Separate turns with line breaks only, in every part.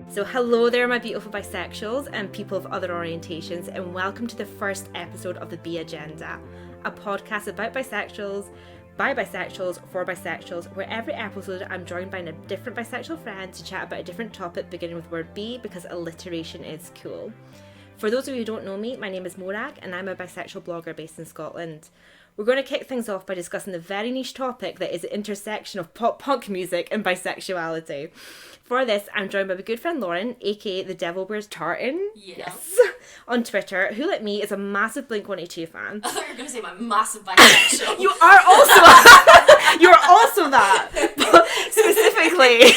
So hello there, my beautiful bisexuals and people of other orientations, and welcome to the first episode of the Be Agenda, a podcast about bisexuals, by bisexuals, for bisexuals, where every episode I'm joined by a different bisexual friend to chat about a different topic beginning with the word B, because alliteration is cool. For those of you who don't know me, my name is Mòrag and I'm a bisexual blogger based in Scotland. We're going to kick things off by discussing the very niche topic that is the intersection of pop punk music and bisexuality. For this, I'm joined by my good friend Lauren, aka The Devil Wears Tartan.
Yes.
On Twitter, who, like me, is a massive Blink-182 fan.
I thought you were going to say my massive bisexual.
You are also that. But specifically,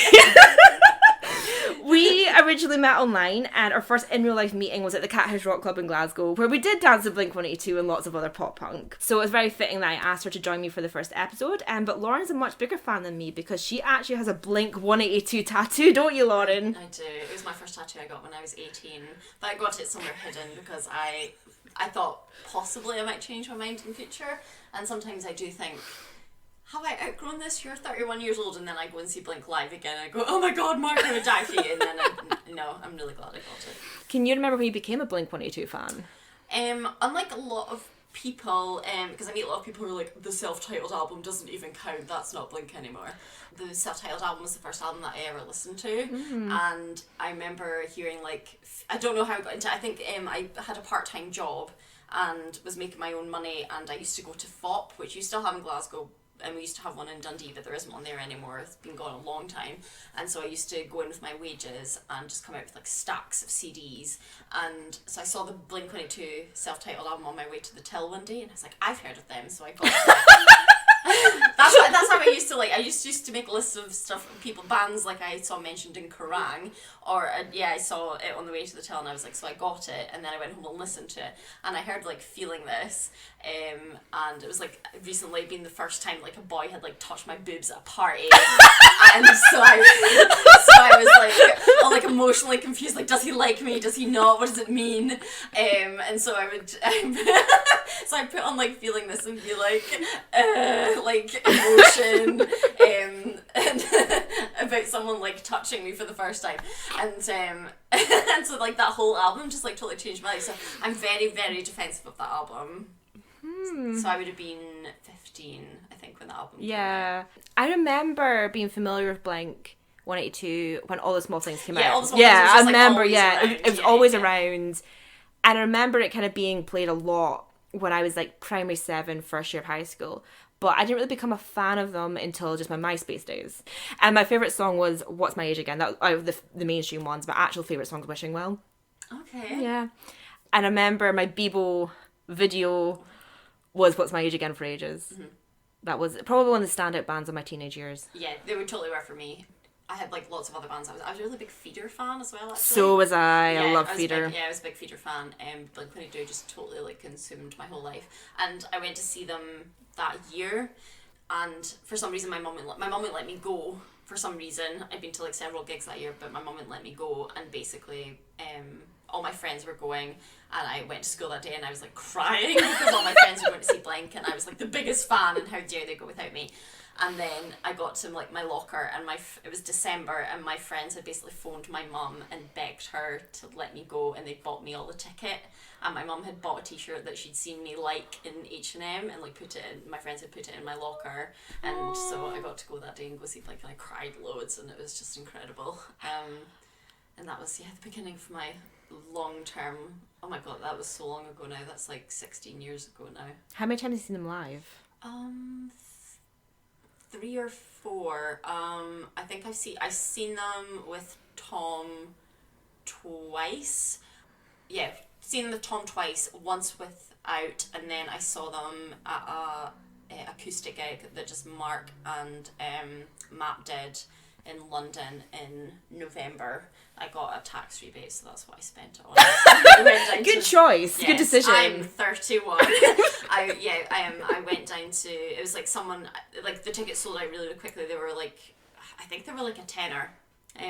we originally met online, and our first in real life meeting was at the Cat House Rock Club in Glasgow, where we did dance to Blink-182 and lots of other pop punk. So it was very fitting that I asked her to join me for the first episode. But Lauren is a much bigger fan than me because she actually has a Blink-182 tattoo, don't you, Lauren?
I do. It was my first tattoo I got when I was 18, but I got it somewhere hidden because I thought possibly I might change my mind in future, and sometimes I do think, have I outgrown this? You're 31 years old, and then I go and see Blink live again, and I go, oh my god, Mark, I would die for you, and then I'm really glad I got it.
Can you remember when you became a Blink-182 fan?
Unlike a lot of people, because I meet a lot of people who are like, the self-titled album doesn't even count, that's not Blink anymore. The self-titled album was the first album that I ever listened to, and I remember hearing, like, I don't know how I got into it. I think I had a part-time job and was making my own money, and I used to go to FOP, which you still have in Glasgow, and we used to have one in Dundee, but there isn't one there anymore. It's been gone a long time. And so I used to go in with my wages and just come out with like stacks of CDs. And so I saw the Blink-182 self-titled album on my way to the till one day, and I was like, I've heard of them, so I got it. That's how I used to, like, I used to make lists of stuff, people, bands like I saw mentioned in Mòrag, or I saw it on the way to the till, and I was like, so I got it, and then I went home and listened to it, and I heard, like, Feeling This, and it was, like, recently been the first time, like, a boy had, like, touched my boobs at a party, and so I was, like, all, like, emotionally confused, like, does he like me, does he not, what does it mean, and so I would, so I put on, like, Feeling This and be like emotion, and about someone, like, touching me for the first time, and so, like, that whole album just, like, totally changed my life, so I'm very, very defensive of that album. So I would have been 15, I think, when the album came out.
I remember being familiar with Blink-182 when All the Small Things came out.
All the Small Things was just,
I remember,
around.
It was always around, and I remember it kind of being played a lot when I was, like, primary 7, first year of high school. But I didn't really become a fan of them until just my MySpace days. And my favourite song was What's My Age Again? That out of the mainstream ones. My actual favourite song is Wishing Well.
Okay.
Yeah. And I remember my Bebo video was What's My Age Again for ages. Mm-hmm. That was probably one of the standout bands of my teenage years.
Yeah, they were totally were for me. I had, like, lots of other bands. I was a really big Feeder fan as well, actually.
So was I. I love Feeder.
I was a big Feeder fan. Blink-182 just totally, like, consumed my whole life. And I went to see them that year, and for some reason my mum wouldn't let me go. For some reason, I'd been to, like, several gigs that year, but my mum wouldn't let me go, and basically all my friends were going, and I went to school that day and I was, like, crying because all my friends were going to see Blink, and I was, like, the biggest fan, and how dare they go without me. And then I got to, like, my locker, and it was December, and my friends had basically phoned my mum and begged her to let me go, and they bought me all the ticket. And my mum had bought a t-shirt that she'd seen me like in H&M, and, like, put it in, my friends had put it in my locker, and so I got to go that day and go see Blink, and I cried loads, and it was just incredible. And that was, the beginning of my long-term, oh my god, that was so long ago now, that's like 16 years ago now.
How many times have you seen them live?
3 or 4. I think I've seen them with Tom twice. Yeah, seen them with Tom twice, once without, and then I saw them at a acoustic gig that just Mark and Matt did in London in November. I got a tax rebate, so that's what I spent it on.
Good choice. Yes, good decision.
I'm 31. I went down to, it was like someone, like, the tickets sold out really quickly. They were like, I think they were like a tenner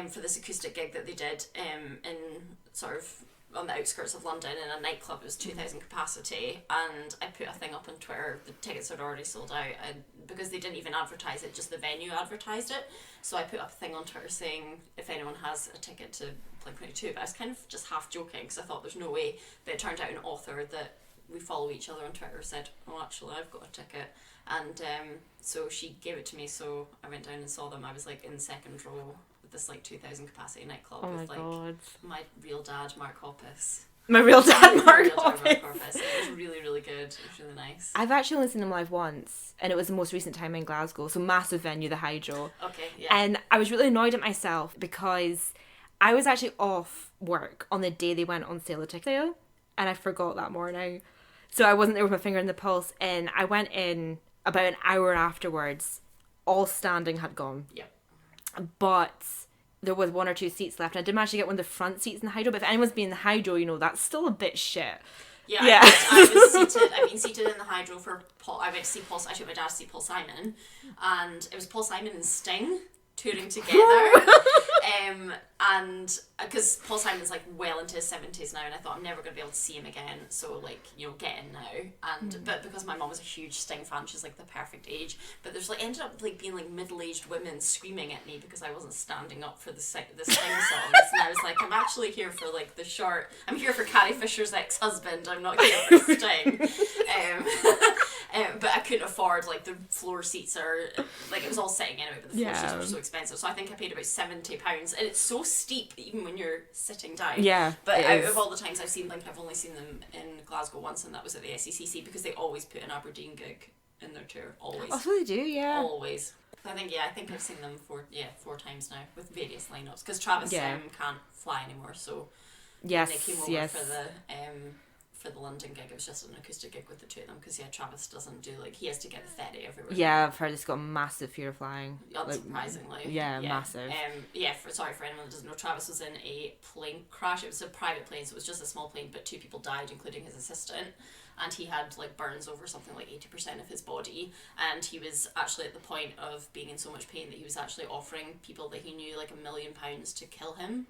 for this acoustic gig that they did in sort of on the outskirts of London in a nightclub. It was 2,000 capacity, and I put a thing up on Twitter. The tickets had already sold out, and because they didn't even advertise it, just the venue advertised it. So I put up a thing on Twitter saying if anyone has a ticket to Blink-182, but I was kind of just half joking because I thought there's no way. But it turned out an author that we follow each other on Twitter said, oh, actually I've got a ticket, and so she gave it to me, so I went down and saw them. I was like in the second row with this like 2,000 capacity nightclub with like my real dad Mark Hoppus.
My real dad Mark Hoppus.
It was really, really good. It was really nice.
I've actually only seen him live once, and it was the most recent time in Glasgow, so massive venue, the Hydro.
Okay, yeah.
And I was really annoyed at myself because I was actually off work on the day they went on sale, and I forgot that morning. So I wasn't there with my finger in the pulse, and I went in about an hour afterwards. All standing had gone.
Yeah.
But there was 1 or 2 seats left, and I did manage to get one of the front seats in the Hydro, but if anyone's been in the Hydro, you know, that's still a bit shit.
Yeah. I've been seated in the Hydro for Paul. I went to see Paul. I took my dad to see Paul Simon, and it was Paul Simon and Sting touring together. And because Paul Simon's like well into his 70s now, and I thought I'm never going to be able to see him again, so like, you know, get in now. And but because my mum was a huge Sting fan, she's like the perfect age, but there's like ended up like being like middle-aged women screaming at me because I wasn't standing up for the Sting songs, and I was like, I'm actually here for like I'm here for Carrie Fisher's ex-husband, I'm not here for Sting. But I couldn't afford, like, the floor seats are, like, it was all sitting anyway, but the floor seats were so expensive, so I think I paid about £70, and it's so steep even when you're sitting down.
Yeah,
but out of all the times I've seen them, I've only seen them in Glasgow once, and that was at the SECC, because they always put an Aberdeen gig in their tour, always.
Oh, so they do, yeah.
Always. I think I've seen them 4 times now, with various lineups, because Travis can't fly anymore, so when they came over for the London gig, it was just an acoustic gig with the two of them, because Travis doesn't do, like, he has to get the ferry everywhere.
Yeah, I've heard he's got a massive fear of flying.
Unsurprisingly.
Massive.
For anyone that doesn't know, Travis was in a plane crash. It was a private plane, so it was just a small plane, but 2 people died, including his assistant, and he had like burns over something like 80% of his body, and he was actually at the point of being in so much pain that he was actually offering people that he knew like £1 million to kill him.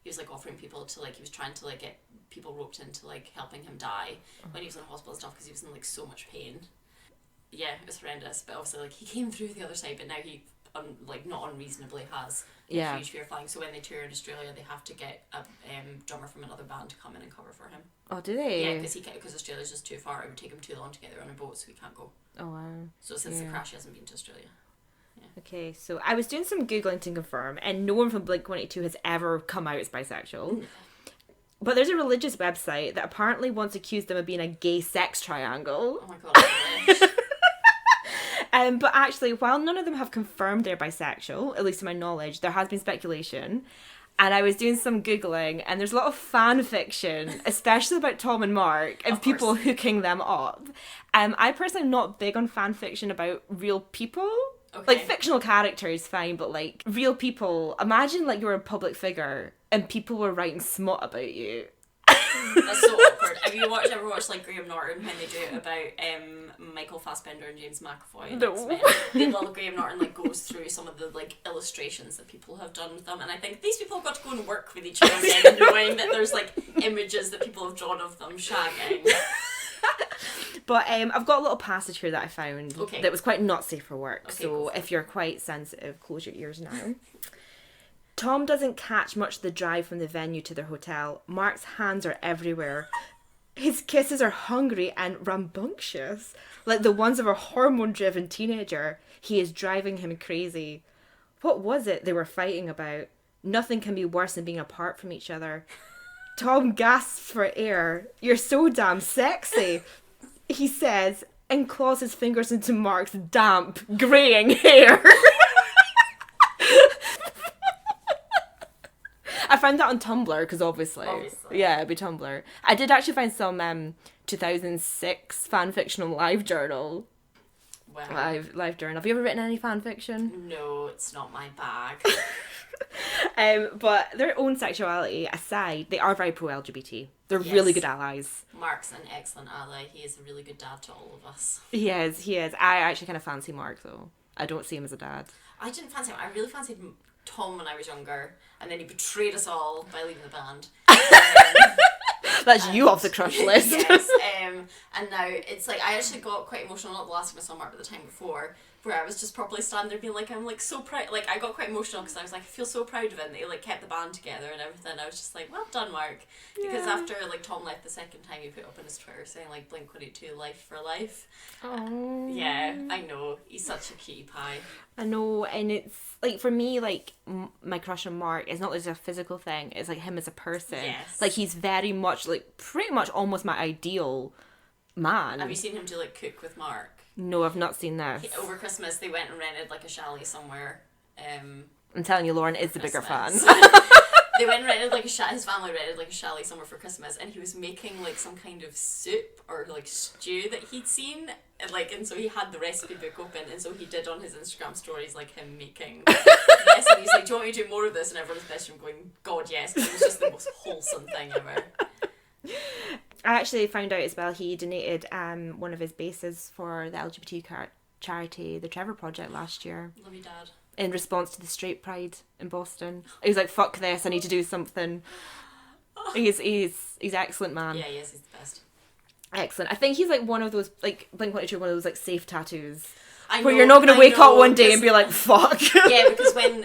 He was like offering people to like, he was trying to like get people roped into like helping him die when he was in hospital and stuff, because he was in like so much pain. Yeah, it was horrendous, but obviously like he came through the other side, but now he not unreasonably has a huge fear of flying, so when they tour in Australia they have to get a drummer from another band to come in and cover for him.
Oh, do they?
Yeah, because Australia's just too far. It would take him too long to get there on a boat, so he can't go.
Oh wow.
So since the crash he hasn't been to Australia. Yeah.
Okay, so I was doing some Googling to confirm, and no one from Blink-182 has ever come out as bisexual. But there's a religious website that apparently once accused them of being a gay sex triangle.
Oh my god, I wish.
But actually, while none of them have confirmed they're bisexual, at least to my knowledge, there has been speculation. And I was doing some Googling, and there's a lot of fan fiction, especially about Tom and Mark, and people hooking them up. I personally am not big on fan fiction about real people. Okay. Like, fictional characters, fine, but, like, real people. Imagine, like, you're a public figure, and people were writing smut about you.
That's so awkward. Have you ever watched, like, Graham Norton, when they do it about Michael Fassbender and James McAvoy? No. Graham Norton, like, goes through some of the, like, illustrations that people have done with them, and I think these people have got to go and work with each other again, knowing that there's, like, images that people have drawn of them shagging.
But I've got a little passage here that I found that was quite not safe for work. So if you're quite sensitive, close your ears now. Tom doesn't catch much of the drive from the venue to their hotel. Mark's hands are everywhere. His kisses are hungry and rambunctious, like the ones of a hormone-driven teenager. He is driving him crazy. What was it they were fighting about? Nothing can be worse than being apart from each other. Tom gasps for air. You're so damn sexy, he says, and claws his fingers into Mark's damp, greying hair. I found that on Tumblr, because obviously. Yeah, it'd be Tumblr. I did actually find some 2006 fanfiction on LiveJournal. Wow. LiveJournal. Have you ever written any fanfiction?
No, it's not my bag.
But their own sexuality aside, they are very pro-LGBT. They're really good allies.
Mark's an excellent ally. He is a really good dad to all of us.
He is. I actually kind of fancy Mark, though. I don't see him as a dad.
I didn't fancy him. I really fancied Tom when I was younger, and then he betrayed us all by leaving the band.
That's you off the crush list.
Yes. And now it's like I actually got quite emotional, not the last time I saw Mark, but the time before, where I was just properly standing there being like, I'm like so proud. Like I got quite emotional because I was like, I feel so proud of him that he like kept the band together and everything. I was just like, well done, Mark. Because after like Tom left the second time, he put up on his Twitter saying like Blink-182 life for life.
Oh.
Yeah, I know. He's such a cutie pie.
I know, and it's like for me, like my crush on Mark is not just a physical thing. It's like him as a person.
Yes.
Like he's very much like pretty much almost my ideal man.
Have you seen him do like Cook with Mark?
No, I've not seen this.
Over Christmas, they went and rented like a chalet somewhere.
I'm telling you, Lauren is the bigger fan.
They went and rented like his family rented like a chalet somewhere for Christmas, and he was making like some kind of soup or like stew that he'd seen, and so he had the recipe book open, and so he did on his Instagram stories like him making this, and he's like, do you want me to do more of this? And everyone's bedroom going, God yes, because it was just the most wholesome thing ever.
I actually found out as well he donated one of his bases for the LGBT charity, the Trevor Project, last year.
Love you, Dad.
In response to the straight pride in Boston. He was like, fuck this, I need to do something. He's excellent, man.
Yeah, he is, he's the best.
Excellent. I think he's like one of those, like, Blink-182, one of those like safe tattoos.
I know,
where you're not going to wake up one day and be like, fuck.
Yeah, because when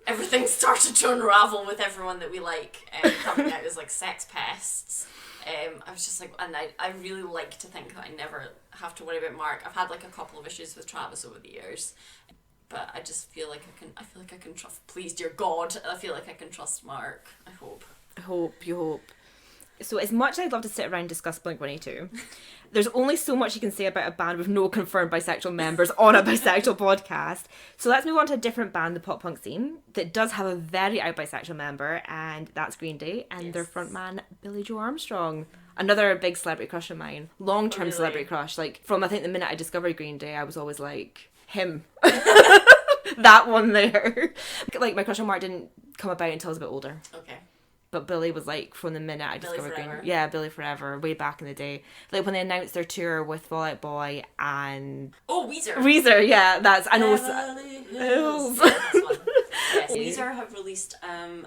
everything started to unravel with everyone that we like coming out as like sex pests, I was just like, and I really like to think that I never have to worry about Mark. I've had like a couple of issues with Travis over the years, but I just feel like I can trust, please dear God, I feel like I can trust Mark. I hope.
You hope. So as much as I'd love to sit around and discuss Blink-182, there's only so much you can say about a band with no confirmed bisexual members on a bisexual podcast. So let's move on to a different band, the pop punk scene, that does have a very out bisexual member, and that's Green Day and their frontman Billie Joe Armstrong. Another big celebrity crush of mine. Long-term celebrity crush. Like, from I think the minute I discovered Green Day, I was always like, him. That one there. Like, my crush on Mark didn't come about until I was a bit older.
Okay.
But Billy was like from the minute I discovered Green. Yeah, Billy Forever, way back in the day. Like when they announced their tour with Fall Out Boy and Weezer, yeah, that's I know.
Hills. Yeah, that's one. Yes, Weezer have released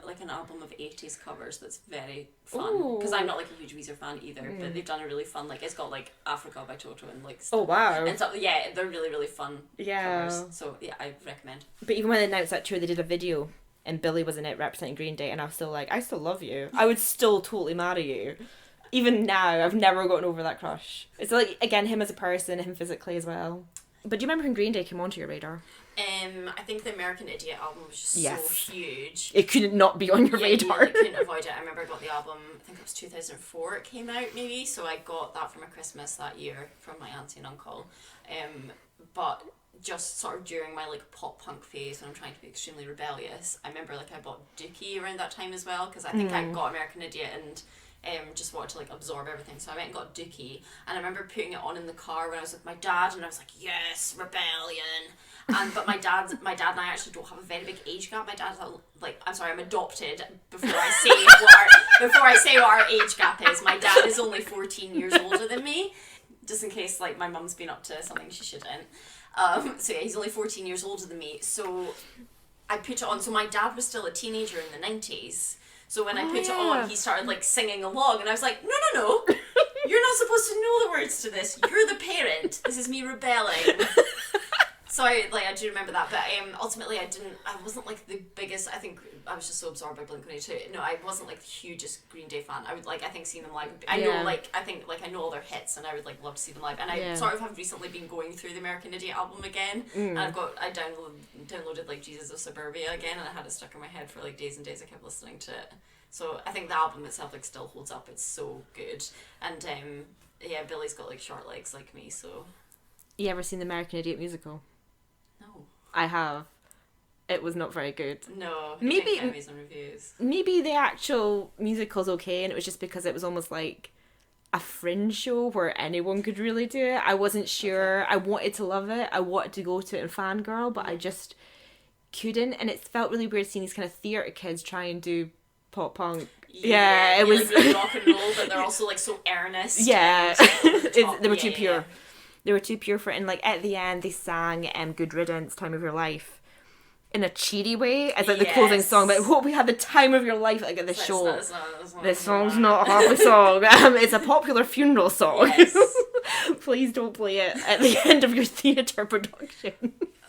like an album of 80s covers that's very fun. Because I'm not like a huge Weezer fan either, but they've done a really fun, like it's got like Africa by Toto and like stuff.
Oh wow.
And so yeah, they're really fun covers. So yeah, I recommend.
But even when they announced that tour, they did a video. And Billy was in it representing Green Day, and I was still like, I still love you. I would still totally marry you. Even now, I've never gotten over that crush. It's like, again, him as a person, him physically as well. But do you remember when Green Day came onto your radar?
I think the American Idiot album was just so huge.
It couldn't not be on your radar.
You couldn't avoid it. I remember I got the album, I think it was 2004 it came out maybe, so I got that for my Christmas that year from my auntie and uncle. But just sort of during my like pop punk phase when I'm trying to be extremely rebellious, I remember like I bought Dookie around that time as well, because I think I got American Idiot and just wanted to like absorb everything, so I went and got Dookie, and I remember putting it on in the car when I was with my dad, and I was like, yes, rebellion. But my dad and I actually don't have a very big age gap. My dad's like, I'm sorry, I'm adopted. Before I say what our age gap is, my dad is only 14 years older than me, just in case like my mum's been up to something she shouldn't. So yeah, he's only 14 years older than me. So I put it on. So my dad was still a teenager in the 90s. So when I put it on, he started like singing along, and I was like, no. You're not supposed to know the words to this. You're the parent. This is me rebelling. So I do remember that, but ultimately I wasn't like the biggest. I think I was just so absorbed by Blink-182. No, I wasn't like the hugest Green Day fan. I would I think seeing them live. I know I know all their hits, and I would like love to see them live. And I sort of have recently been going through the American Idiot album again, and I downloaded like Jesus of Suburbia again, and I had it stuck in my head for like days and days. I kept listening to it. So I think the album itself like still holds up. It's so good, and Billy's got like short legs like me, so.
You ever seen the American Idiot musical?
No.
I have. It was not very good.
No.
Maybe
some reviews.
Maybe the actual musical's okay, and it was just because it was almost like a fringe show where anyone could really do it. I wasn't sure. Okay. I wanted to love it. I wanted to go to it and fangirl, but I just couldn't. And it felt really weird seeing these kind of theatre kids try and do pop punk. Yeah, it was
like really rock and roll, but they're also like so earnest.
Yeah, they were too pure. Yeah. They were too pure for it, and like at the end they sang Good Riddance, Time of Your Life, in a cheery way as like the closing song, but I hope we had the time of your life like at the show.
It's not
this song's not a happy song. It's a popular funeral song.
Yes.
Please don't play it at the end of your theatre production.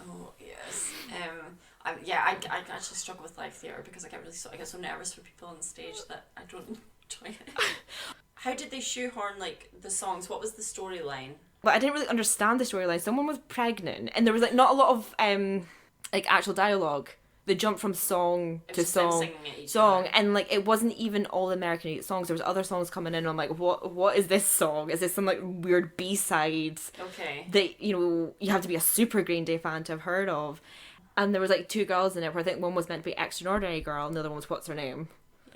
Oh yes. I actually struggle with live theatre because I get so nervous for people on stage that I don't enjoy it. How did they shoehorn like the songs? What was the storyline?
But I didn't really understand the storyline. Someone was pregnant, and there was like not a lot of like actual dialogue. They jumped from song to song, and like it wasn't even all American songs. There was other songs coming in. And I'm like, what is this song? Is this some like weird B-sides?
Okay.
That you have to be a super Green Day fan to have heard of. And there was like two girls in it, where I think one was meant to be Extraordinary Girl, and the other one was What's Her Name.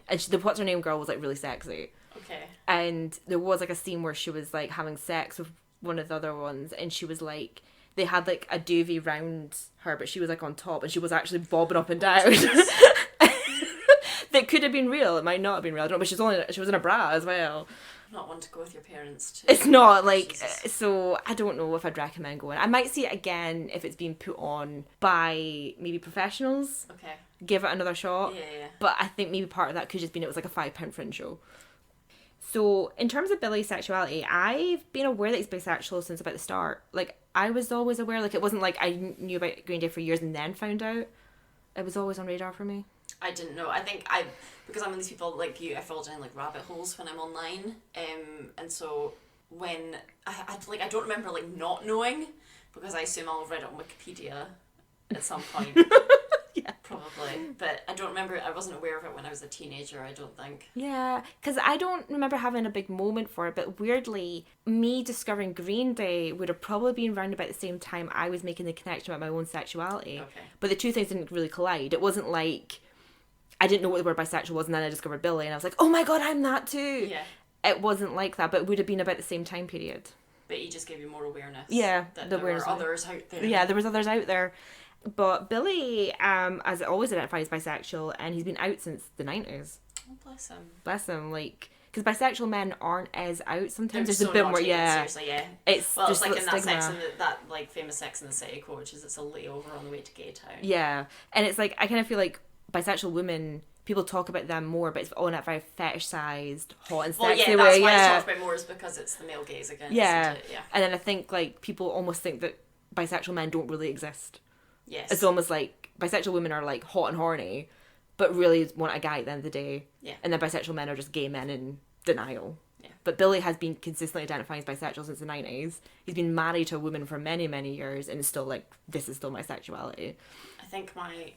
And the What's Her Name girl was like really sexy.
Okay.
And there was like a scene where she was like having sex with one of the other ones, and she was like, they had like a duvet round her, but she was like on top, and she was actually bobbing up and down. That could have been real. It might not have been real. I don't know, but she was in a bra as well.
Not one to go with your parents to.
It's not like Jesus. So I don't know if I'd recommend going. I might see it again if it's being put on by maybe professionals.
Okay.
Give it another shot.
Yeah.
But I think maybe part of that could just been it was like a £5 fringe show. So in terms of Billy's sexuality, I've been aware that he's bisexual since about the start. Like I was always aware. Like it wasn't like I knew about Green Day for years and then found out. It was always on radar for me.
I didn't know. I think because I'm one of these people like you, I fall down like rabbit holes when I'm online. And so when I don't remember like not knowing, because I assume I'll have read it on Wikipedia at some point.
Yeah.
Probably. But I don't remember, I wasn't aware of it when I was a teenager, I don't think.
Yeah, because I don't remember having a big moment for it, but weirdly, me discovering Green Day would have probably been around about the same time I was making the connection about my own sexuality.
Okay.
But the two things didn't really collide. It wasn't like I didn't know what the word bisexual was, and then I discovered Billy, and I was like, oh my god, I'm that too.
Yeah.
It wasn't like that, but it would have been about the same time period.
But he just gave you more awareness.
Yeah,
that there were others out there.
Yeah, there was others out there. But Billy, as always, identifies bisexual, and he's been out since the 90s.
Oh, bless him.
Bless him, like, because bisexual men aren't as out sometimes. There's
so
a bit
not
more,
taken
yeah.
Seriously, yeah.
It's
well,
just
it's like in
stigma.
that like famous Sex in the City quote, which is it's a layover on the way to Gay Town.
Yeah, and it's like I kind of feel like bisexual women, people talk about them more, but it's all in that very fetishized, hot and sexy way.
That's why it's talked about more, is because it's the male gaze again.
Yeah.
Isn't it? Yeah.
And then I think like people almost think that bisexual men don't really exist.
Yes.
It's almost like bisexual women are like hot and horny, but really want a guy at the end of the day.
Yeah.
And then bisexual men are just gay men in denial.
Yeah.
But Billy has been consistently identifying as bisexual since the 90s. He's been married to a woman for many, many years, and it's still like, this is still my sexuality.
I think my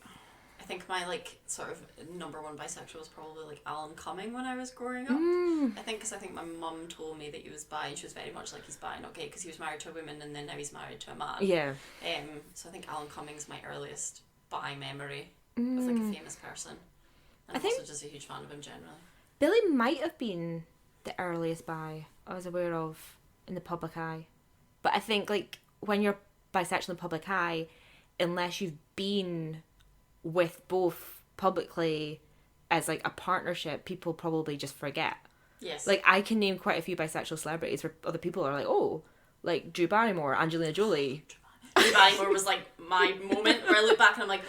like sort of number one bisexual was probably like Alan Cumming when I was growing up. I think because I think my mum told me that he was bi, and she was very much like, he's bi, not gay, because he was married to a woman and then now he's married to a man.
Yeah.
So I think Alan Cumming's my earliest bi memory of like a famous person. And I'm also just a huge fan of him generally.
Billy might have been the earliest bi I was aware of in the public eye. But I think like when you're bisexual in the public eye, unless you've been with both publicly as like a partnership, people probably just forget.
Yes.
Like I can name quite a few bisexual celebrities where other people are like, oh, like Drew Barrymore, Angelina Jolie.
Drew Barrymore was like my moment where I look back and I'm like,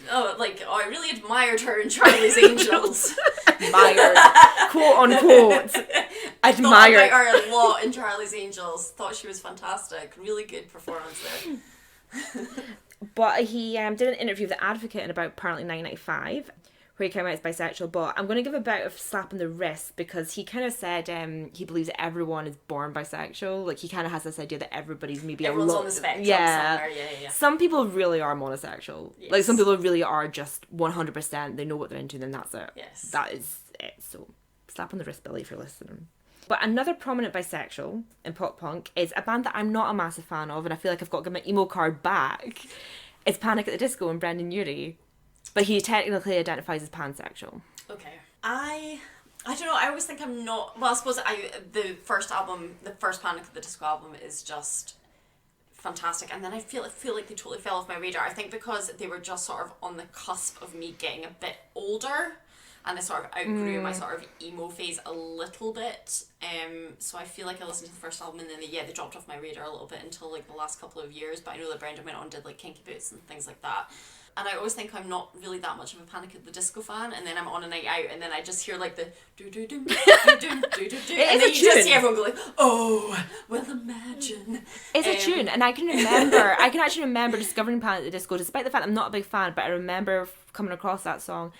I really admired her in Charlie's Angels.
Admired, quote unquote. Admired.
Thought about her a lot in Charlie's Angels. Thought she was fantastic. Really good performance there.
But he did an interview with The Advocate in about apparently 1995 where he came out as bisexual, but I'm going to give a bit of slap in the wrist because he kind of said he believes that everyone is born bisexual. Like he kind of has this idea that everybody's maybe
everyone's on the spectrum somewhere. Yeah.
Some people really are monosexual.
Yes.
Like some people really are just 100%. They know what they're into and then that's it.
Yes.
That is it. So slap on the wrist, Billy, if you're listening. But another prominent bisexual in pop punk is a band that I'm not a massive fan of, and I feel like I've got to get my emo card back. It's Panic at the Disco and Brendan Urie. But he technically identifies as pansexual.
Okay. I don't know, I always think I'm not... Well, I suppose the first Panic at the Disco album is just fantastic, and then I feel like they totally fell off my radar. I think because they were just sort of on the cusp of me getting a bit older. and I sort of outgrew my sort of emo phase a little bit. So I feel like I listened to the first album and then they dropped off my radar a little bit until like the last couple of years. But I know that Brendan went on and did like Kinky Boots and things like that. And I always think I'm not really that much of a Panic at the Disco fan, and then I'm on a night out, and then I just hear like the do do do do do do do do, and then you just see everyone go like, oh, well, imagine.
It's a tune, and I can actually remember discovering Panic at the Disco, despite the fact I'm not a big fan, but I remember coming across that song.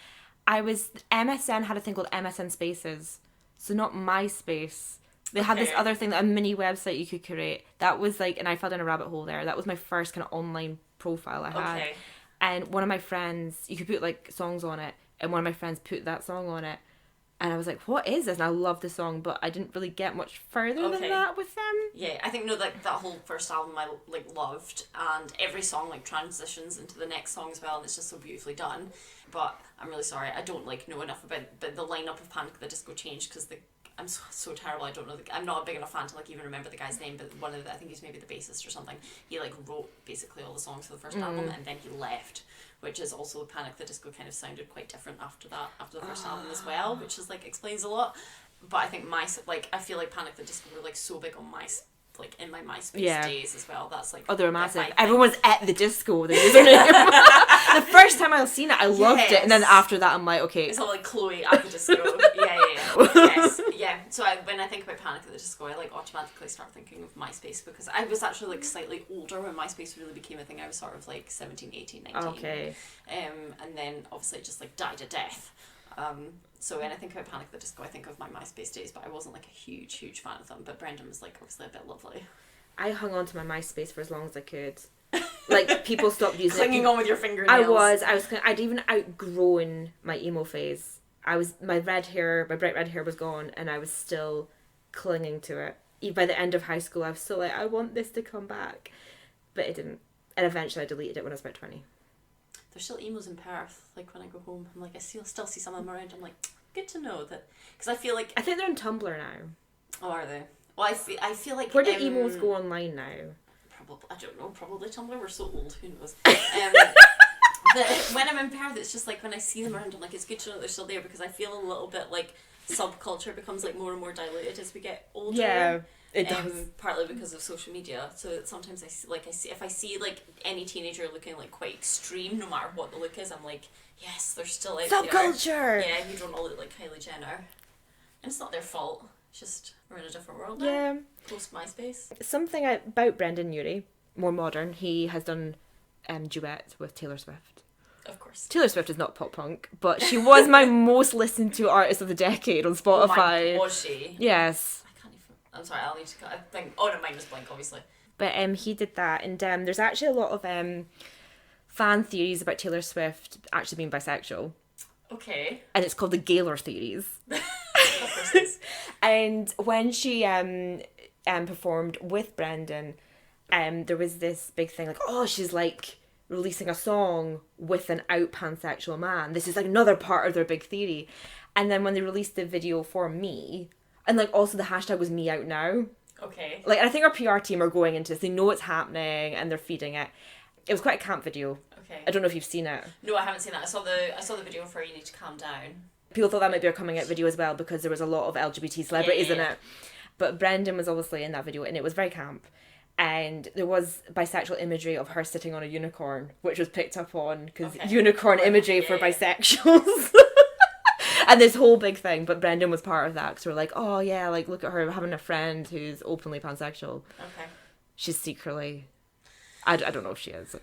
MSN had a thing called MSN Spaces, so not MySpace. They had this other thing, a mini website you could create. That was like, and I fell down a rabbit hole there. That was my first kind of online profile I had.
Okay.
And one of my friends, you could put like songs on it, and one of my friends put that song on it, and I was like, what is this? And I loved the song, but I didn't really get much further than that with them.
Yeah, I think like that whole first album I like loved, and every song like transitions into the next song as well, and it's just so beautifully done. But I'm really sorry, I don't like know enough about the lineup of Panic at the Disco changed because I'm so terrible. I don't know. I'm not a big enough fan to like even remember the guy's name, but I think he's maybe the bassist or something. He like wrote basically all the songs for the first album, and then he left, which is also Panic at the Disco kind of sounded quite different after the first album as well, which is like explains a lot. But I think I feel like Panic at the Disco were like so big on in my MySpace days as well. That's like
they're massive. Everyone's at the disco. The username. The first time I've seen it, I loved it, and then after that, I'm like, okay.
It's all like Chloe at the disco. Yes, yeah. So when I think about Panic at the Disco, I like automatically start thinking of MySpace because I was actually like slightly older when MySpace really became a thing. I was sort of like 17, 18, 19.
Okay.
And then obviously it just like died a death. So when I think about Panic at the Disco, I think of my MySpace days, but I wasn't like a huge fan of them. But Brendan was like obviously a bit lovely.
I hung on to my MySpace for as long as I could. Like people stopped using
clinging on with your fingernails.
I'd even outgrown my emo phase. My bright red hair was gone, and I was still clinging to it. Even by the end of high school, I was still like, I want this to come back, but it didn't. And eventually, I deleted it when I was about 20.
There's still emos in Perth. Like when I go home, I'm like, I still see some of them around. I'm like, good to know that, because I feel like
I think they're on Tumblr now.
Oh, are they? Well, I feel like
where do emos go online now?
I don't know. Probably Tumblr. We're so old. Who knows? When I'm in Perth, it's just like when I see them around, I'm like, it's good to know they're still there because I feel a little bit like subculture becomes like more and more diluted as we get older.
Yeah. It does.
Partly because of social media, so sometimes if I see like any teenager looking like quite extreme, no matter what the look is, I'm like, yes, they're still out
subculture.
There. Yeah, you don't all look like Kylie Jenner, and it's not their fault. It's just we're in a different world now.
Yeah.
Post MySpace.
Something about Brendan Urie, more modern. He has done duets with Taylor Swift.
Of course.
Taylor Swift is not pop punk, but she was my most listened to artist of the decade on Spotify.
Was she?
Yes.
I'm sorry, I'll need to I think. Oh no, mine was blank, obviously.
But he did that, and there's actually a lot of fan theories about Taylor Swift actually being bisexual.
Okay.
And it's called the Gaylor theories.
Of course it is.
And when she performed with Brendan, there was this big thing like, oh, she's like releasing a song with an out pansexual man. This is like another part of their big theory. And then when they released the video for Me, and like also the hashtag was Me Out Now.
Okay.
Like I think our PR team are going into this. They know it's happening and they're feeding it. It was quite a camp video.
Okay.
I don't know if you've seen it.
No, I haven't seen that. I saw the video for You Need to Calm Down.
People thought that might be a coming out video as well because there was a lot of LGBT celebrities in it. But Brendan was obviously in that video and it was very camp. And there was bisexual imagery of her sitting on a unicorn, which was picked up on because unicorn imagery for bisexuals. And this whole big thing, but Brendan was part of that because we're like, oh yeah, like look at her having a friend who's openly pansexual.
Okay.
She's secretly, I don't know if she is.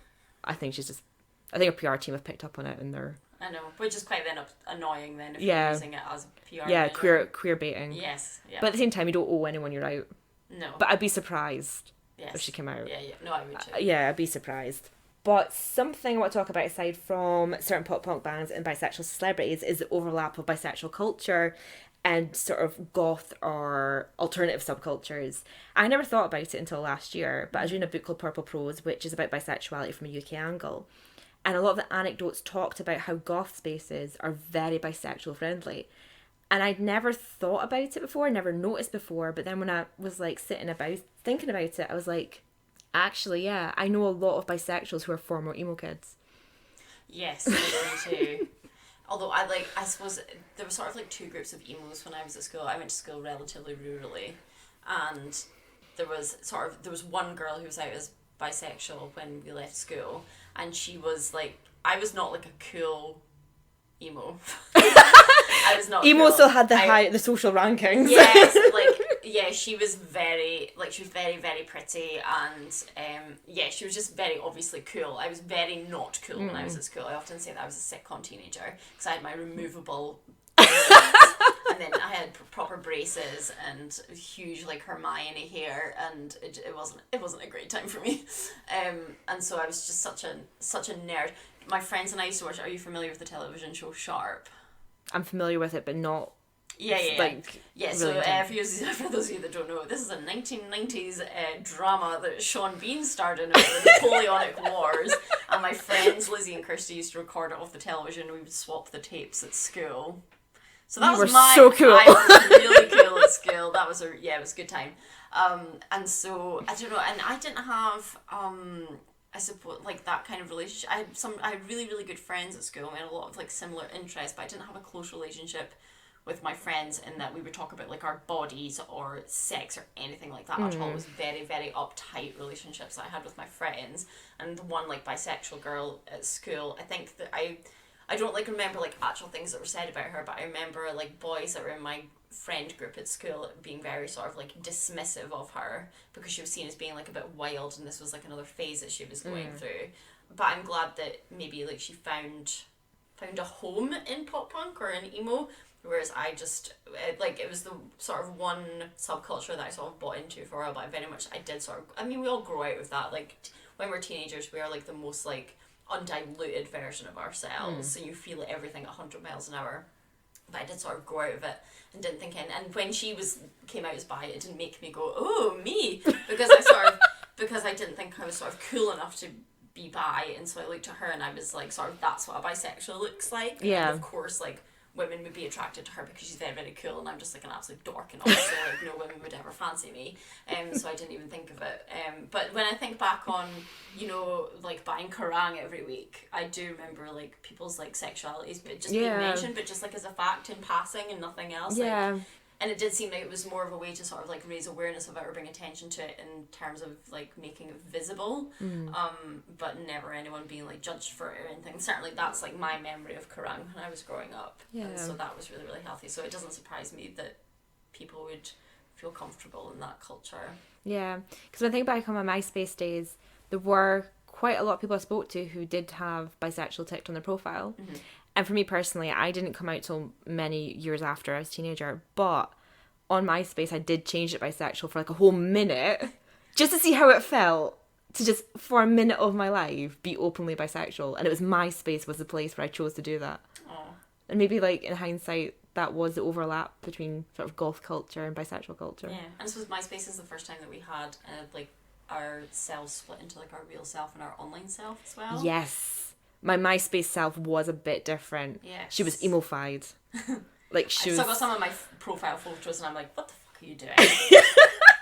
I think a PR team have picked up on it and they're.
I know, which is quite then annoying then if you're using it as PR.
Yeah, queer baiting.
Yes. Yeah.
But at the same time, you don't owe anyone you're out.
No.
But I'd be surprised if she came out.
Yeah. No, I would too.
Yeah, I'd be surprised. But something I want to talk about aside from certain pop punk bands and bisexual celebrities is the overlap of bisexual culture and sort of goth or alternative subcultures. I never thought about it until last year, but I was reading a book called Purple Prose, which is about bisexuality from a UK angle. And a lot of the anecdotes talked about how goth spaces are very bisexual friendly. And I'd never thought about it before, never noticed before, but then when I was like thinking about it, I was like, actually, yeah, I know a lot of bisexuals who are former emo kids.
Yes, I do too. Although I suppose there were sort of like two groups of emos when I was at school. I went to school relatively rurally, and there was one girl who was out as bisexual when we left school, and she was like, I was not like a cool emo. I was not
emo
cool.
still had the social rankings.
Yes, she was very very pretty, and she was just very obviously cool. I was very not cool when I was at school. I often say that I was a sitcom teenager because I had my removable and then I had proper braces and huge like Hermione hair, and it wasn't a great time for me, and so I was just such a nerd. My friends and I used to watch. Are you familiar with the television show Sharp?
I'm familiar with it, but not.
Yeah. So
really
for those of you that don't know, this is a 1990s drama that Sean Bean starred in about the Napoleonic Wars, and my friends Lizzie and Kirsty used to record it off the television. We would swap the tapes at school. So that was
so cool.
I was really cool at school. That was it was a good time. And so I don't know, and I didn't have I suppose like that kind of relationship. I had really really good friends at school. We had a lot of like similar interests, but I didn't have a close relationship with my friends in that we would talk about like our bodies or sex or anything like that at all. It was very very uptight relationships that I had with my friends. And the one like bisexual girl at school, I think that I don't like remember like actual things that were said about her, but I remember like boys that were in my friend group at school being very sort of like dismissive of her because she was seen as being like a bit wild, and this was like another phase that she was going through. But I'm glad that maybe like she found a home in pop punk or in emo, whereas I just it was the sort of one subculture that I sort of bought into for a while. But I did sort of, I mean, we all grow out of that. Like when we're teenagers, we are like the most like undiluted version of ourselves, so you feel everything at 100 miles an hour. But I did sort of grow out of it and didn't think and when she came out as bi, it didn't make me go, oh me, because I didn't think I was sort of cool enough to be bi, and so I looked at her and I was like, sort of, that's what a bisexual looks like.
Yeah.
And of course like women would be attracted to her because she's very very cool, and I'm just like an absolute dork, and also like no women would ever fancy me, so I didn't even think of it. But when I think back on, you know, like buying Kerrang every week, I do remember like people's like sexualities but just being mentioned, but just like as a fact in passing and nothing else. And it did seem like it was more of a way to sort of like raise awareness of it or bring attention to it in terms of like making it visible, but never anyone being like judged for it or anything. Certainly that's like my memory of Kerrang when I was growing up, and so that was really really healthy. So it doesn't surprise me that people would feel comfortable in that culture. Yeah,
because when I think back on my MySpace days, there were quite a lot of people I spoke to who did have bisexual ticked on their profile. And for me personally, I didn't come out till many years after I was a teenager, but on MySpace I did change it bisexual for like a whole minute just to see how it felt to just for a minute of my life be openly bisexual, and it was MySpace was the place where I chose to do that. And maybe like in hindsight that was the overlap between sort of goth culture and bisexual culture.
Yeah, and I suppose MySpace is the first time that we had like our selves split into like our real self and our online self as well.
Yes. My MySpace self was a bit different.
Yes.
She was emo-fied. Like she was...
I've still got some of my profile photos and I'm like, what the fuck are you doing?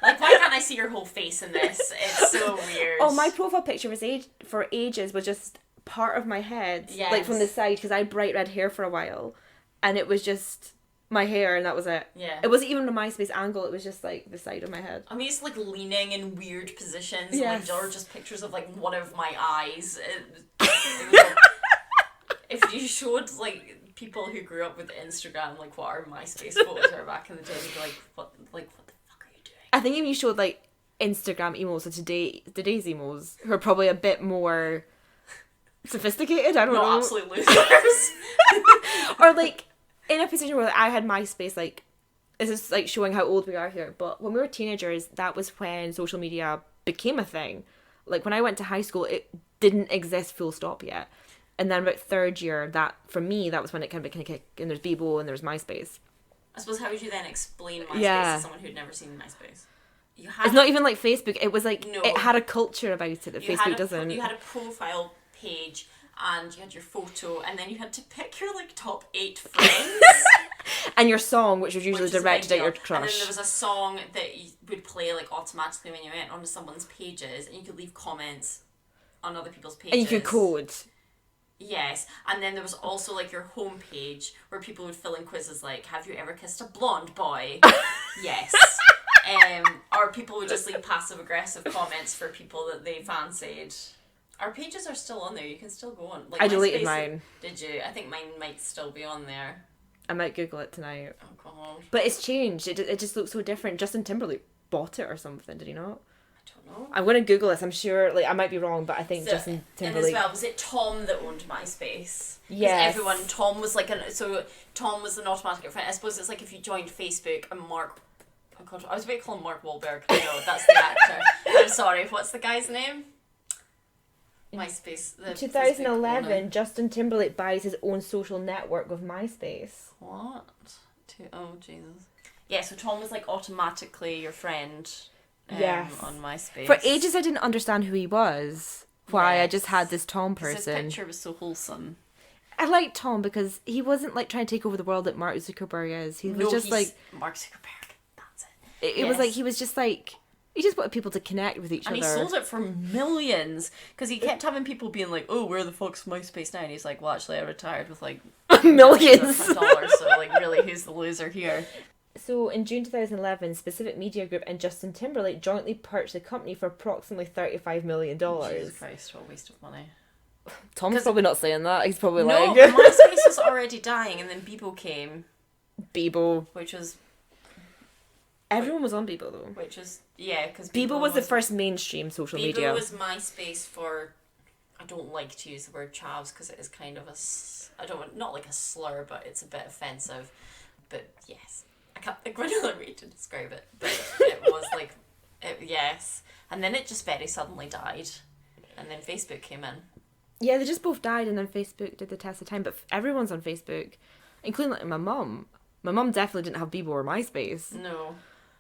Like, why can't I see your whole face in this? It's so weird.
Oh, my profile picture was for ages was just part of my head.
Yes.
Like from the side, because I had bright red hair for a while. And it was just my hair and that was it.
Yeah.
It wasn't even a MySpace angle, it was just like the side of my head.
I mean, it's like leaning in weird positions.
Yes.
Like, or just pictures of like one of my eyes. It was like, if you showed like people who grew up with Instagram like what our MySpace photos are back in the day, they'd be like, what the fuck are you doing?
I think if you showed like Instagram emos, so today's emos, who are probably a bit more sophisticated, I don't know.
Absolute losers.
Or like in a position where I had MySpace, like this is like showing how old we are here, but when we were teenagers, that was when social media became a thing. Like when I went to high school, it didn't exist full stop yet. And then about third year, that for me, that was when it kind of became a kick. And there's Bebo and there's MySpace.
I suppose how would you then explain MySpace to someone who'd never seen MySpace?
It's not even like Facebook. It was like it had a culture about it that Facebook doesn't.
You had a profile page and you had your photo, and then you had to pick your like top 8 friends.
And your song, which was usually directed at your crush.
And then there was a song that you would play like automatically when you went onto someone's pages, and you could leave comments on other people's pages.
And you could code.
Yes, and then there was also like your homepage where people would fill in quizzes like, have you ever kissed a blonde boy? Yes. Or people would just leave passive aggressive comments for people that they fancied. Our pages are still on there. You can still go on. Like,
I deleted mine.
Did you? I think mine might still be on there.
I might Google it tonight.
Oh god.
But it's changed. It just looks so different. Justin Timberlake bought it or something. Did he not?
I don't know.
I'm gonna Google this. I'm sure. Like I might be wrong, but I think Justin Timberlake.
And as well, was it Tom that owned MySpace?
Yes.
Tom was like Tom was an automatic friend. I suppose it's like if you joined Facebook and Mark. Oh god, I was about to call him Mark Wahlberg. No, that's the actor. I'm sorry. What's the guy's name? MySpace.
2011, Justin Timberlake buys his own social network with MySpace.
What? Oh Jesus. Yeah, so Tom was like automatically your friend.
Yes.
On MySpace.
For ages, I didn't understand who he was. Why I just had this Tom person.
His picture was so wholesome.
I liked Tom because he wasn't like trying to take over the world that Mark Zuckerberg is. He was just like
Mark Zuckerberg. That's it.
It was like he was just like. He just wanted people to connect with each other.
And he sold it for millions. Because he kept having people being like, oh, where the fuck's MySpace now? And he's like, well, actually, I retired with like...
millions
of dollars. So, like, really, who's the loser here?
So, in June 2011, Specific Media Group and Justin Timberlake jointly purchased the company for approximately $35 million.
Jesus Christ, what a waste of money.
Tom's probably not saying that. He's probably
no,
like...
MySpace was already dying, and then Bebo came.
Bebo.
Which was...
Everyone was on Bebo, though.
Which is... Yeah, because
Bebo was the first mainstream social media.
Bebo was MySpace for... I don't like to use the word chavs because it is kind of not like a slur, but it's a bit offensive. But yes. I can't think of another way to describe it. But it was like... yes. And then it just very suddenly died. And then Facebook came in.
Yeah, they just both died and then Facebook did the test of time. But everyone's on Facebook, including like my mum. My mum definitely didn't have Bebo or MySpace.
No.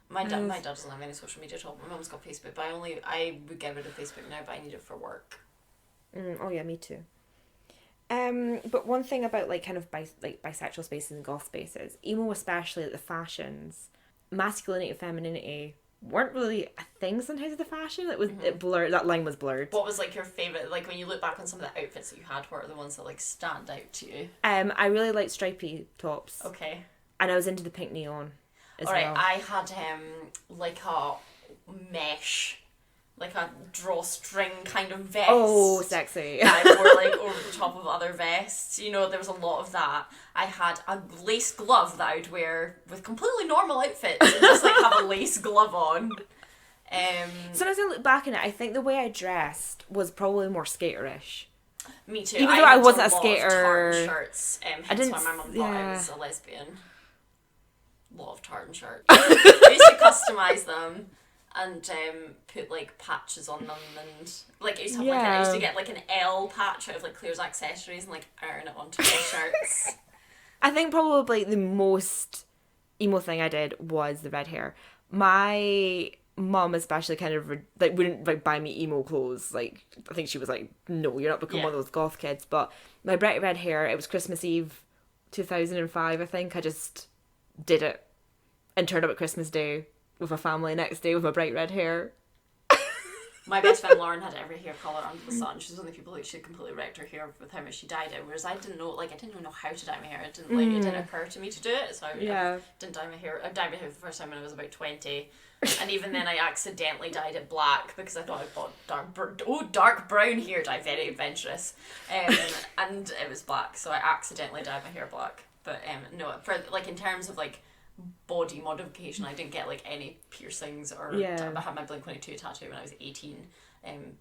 My dad doesn't have any social media at all. My mum's got Facebook, but I would get rid of Facebook now, but I need it for work.
Oh yeah, me too. But one thing about like kind of bisexual spaces and goth spaces, emo especially, like the fashions, masculinity and femininity weren't really a thing sometimes with the fashion. It blurred. That line was blurred.
What was like your favourite? Like when you look back on some of the outfits that you had, what are the ones that like stand out to you?
I really liked stripy tops.
Okay.
And I was into the pink neon.
Alright, I had like a mesh, like a drawstring kind of vest.
Oh, sexy.
That I wore like over the top of other vests. You know, there was a lot of that. I had a lace glove that I would wear with completely normal outfits and just like have a lace glove on.
Sometimes I look back on it, I think the way I dressed was probably more skaterish.
Me too.
Even though I wasn't a
I
skater.
had tartan shirts, hence why my mum thought I was a lesbian. Lot of tartan shirts. I used to customise them and put like patches on them, and like I used to have I used to get like an L patch out of like Claire's accessories and like iron it onto my shirts.
I think probably the most emo thing I did was the red hair. My mum especially kind of like wouldn't like buy me emo clothes. Like I think she was like, no, you're not becoming one of those goth kids. But my bright red hair, it was Christmas Eve 2005, I think. I just did it and turned up at Christmas Day with a family next day with my bright red hair.
My best friend Lauren had every hair colour under the sun. She's one of the people who she completely wrecked her hair with how much she dyed it, whereas I didn't even know how to dye my hair. It didn't occur to me to do it, so I didn't dye my hair. I dyed my hair for the first time when I was about 20, and even then I accidentally dyed it black because I thought I bought dark brown hair dye, very adventurous, and it was black, so I accidentally dyed my hair black. But no, for like in terms of like body modification, I didn't get like any piercings or I had my Blink-182 tattoo when I was 18,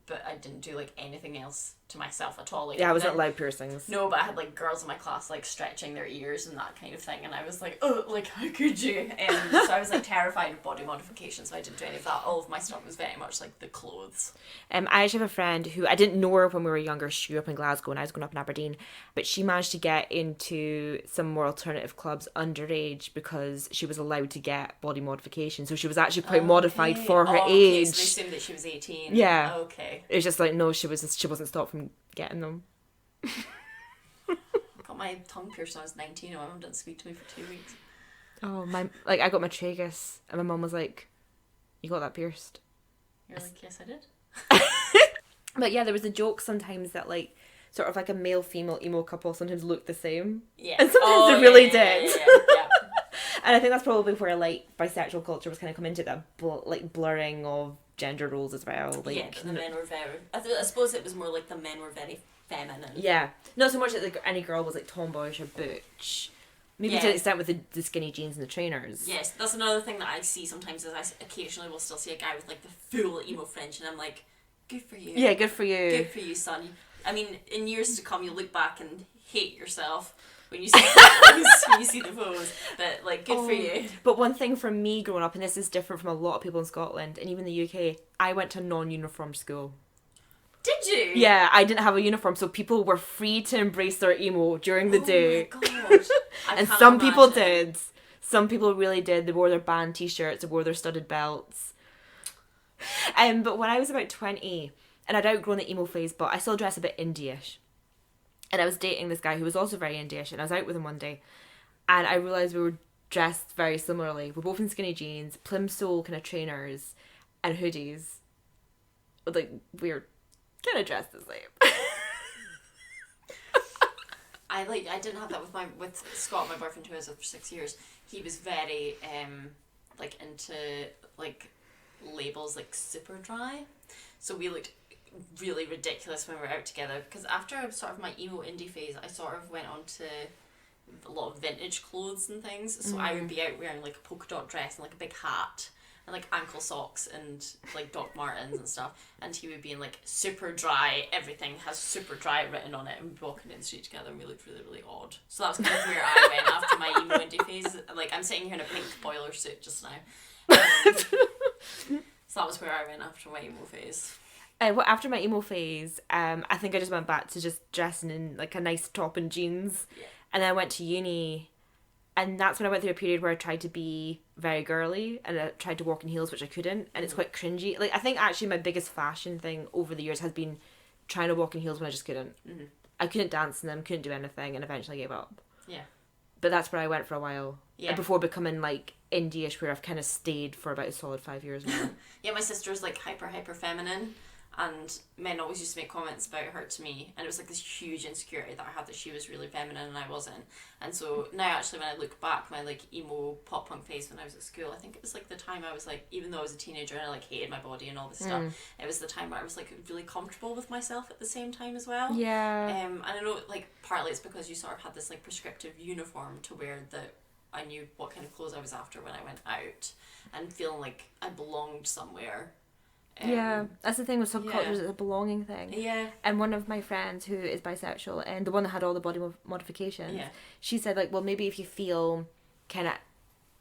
but I didn't do like anything else to myself at all. Like,
I wasn't allowed piercings.
No, but I had like girls in my class like stretching their ears and that kind of thing, and I was like, oh, like how could you? So I was like terrified of body modification, so I didn't do any of that. All of my stuff was very much like the clothes. I actually have a friend who I didn't know her when we were younger. She grew up in Glasgow and I was growing up in Aberdeen, but she managed to get into some more alternative clubs underage because she was allowed to get body modification. So she was actually quite modified for her age. So they assumed that she was 18.
Yeah.
Okay.
It was just like, no, she wasn't stopped from getting them.
I got my tongue pierced when I was 19 and my mum didn't speak to me for 2 weeks.
Oh, I got my tragus and my mum was like, you got that pierced?
You're like, yes I did.
But yeah, there was a joke sometimes that like sort of like a male-female emo couple sometimes looked the same.
Yeah.
And sometimes they really did.
Yeah.
And I think that's probably where, like, bisexual culture was kind of come into that, like, blurring of gender roles as well. Like,
yeah, the men were very... I suppose it was more like the men were very feminine.
Yeah. Not so much that like, any girl was, like, tomboyish or butch. Maybe to an extent with the skinny jeans and the trainers.
Yes, that's another thing that I see sometimes is I occasionally will still see a guy with, like, the full emo fringe, and I'm like, good for you.
Yeah, good for you.
Good for you, son. I mean, in years to come, you'll look back and hate yourself when you see the photos, but like, good for you.
But one thing from me growing up, and this is different from a lot of people in Scotland and even the UK, I went to a non-uniform school.
Did you?
Yeah, I didn't have a uniform, so people were free to embrace their emo during the day.
Oh my god!
And some people did. Some people really did. They wore their band t-shirts, they wore their studded belts. But when I was about 20, and I'd outgrown the emo phase, but I still dressed a bit indie-ish. And I was dating this guy who was also very indie-ish, and I was out with him one day, and I realised we were dressed very similarly. We're both in skinny jeans, plimsoll kind of trainers, and hoodies. Like, we were kind of dressed the same.
I didn't have that with Scott, my boyfriend who I was with for 6 years. He was very like into like labels like super dry, so we looked really ridiculous when we were out together, because after sort of my emo indie phase I sort of went on to a lot of vintage clothes and things, so I would be out wearing like a polka dot dress and like a big hat and like ankle socks and like Doc Martens and stuff, and he would be in like super dry, everything has super dry written on it, and we'd be walking in the street together and we looked really, really odd. So that was kind of where I went after my emo indie phase. Like, I'm sitting here in a pink boiler suit just now. So that was where I went after my emo phase.
Well, after my emo phase, I think I just went back to just dressing in like a nice top and jeans.
Yeah.
And then I went to uni, and that's when I went through a period where I tried to be very girly, and I tried to walk in heels, which I couldn't, and it's quite cringy. Like, I think actually my biggest fashion thing over the years has been trying to walk in heels when I just couldn't. Mm-hmm. I couldn't dance in them, couldn't do anything, and eventually I gave up. Yeah. But that's where I went for a while. Yeah. And before becoming like indie-ish, where I've kind of stayed for about a solid 5 years now.
Yeah, my sister's like hyper feminine, and men always used to make comments about her to me, and it was like this huge insecurity that I had that she was really feminine and I wasn't. And so now actually when I look back, my like emo pop punk phase when I was at school, I think it was like the time I was like, even though I was a teenager and I like hated my body and all this stuff, it was the time where I was like really comfortable with myself at the same time as well.
Yeah.
And I know like partly it's because you sort of had this like prescriptive uniform to wear that I knew what kind of clothes I was after when I went out, and feeling like I belonged somewhere.
Yeah, that's the thing with subcultures, it's a belonging thing.
Yeah.
And one of my friends who is bisexual, and the one that had all the body modifications, she said, like, well, maybe if you feel kind of